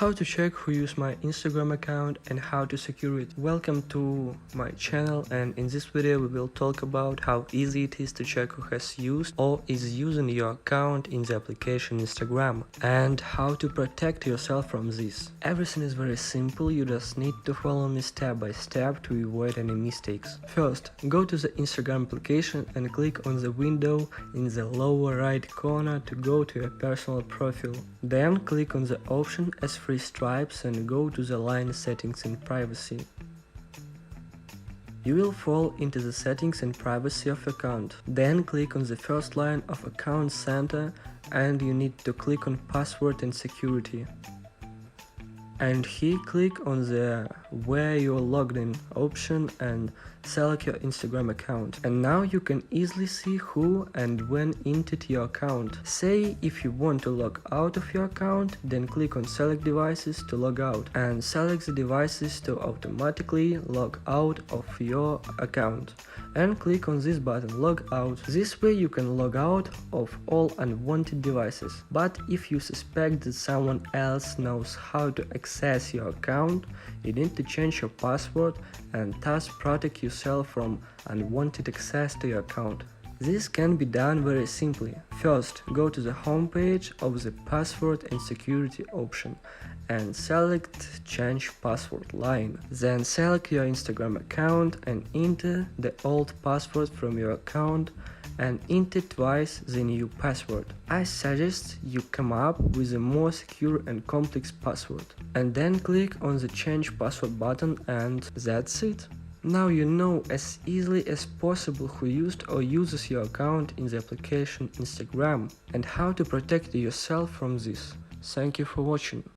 How to check who used my Instagram account and how to secure it. Welcome to my channel, and in this video we will talk about how easy it is to check who has used or is using your account in the application Instagram and how to protect yourself from this. Everything is very simple, you just need to follow me step by step to avoid any mistakes. First, go to the Instagram application and click on the window in the lower right corner to go to your personal profile. Then click on the option as three stripes and go to the line settings and privacy. You will fall into the settings and privacy of account. Then click on the first line of account center and you need to click on password and security. And here click on the where you're logged in option and select your Instagram account. And now you can easily see who and when entered your account. Say if you want to log out of your account, then click on select devices to log out and select the devices to automatically log out of your account. And click on this button log out. This way you can log out of all unwanted devices. But if you suspect that someone else knows how to access your account, you need to change your password and thus protect yourself from unwanted access to your account. This can be done very simply. First, go to the home page of the password and security option and select change password line. Then select your Instagram account and enter the old password from your account and enter twice the new password. I suggest you come up with a more secure and complex password. And then click on the change password button and that's it. Now you know as easily as possible who used or uses your account in the application Instagram and how to protect yourself from this. Thank you for watching.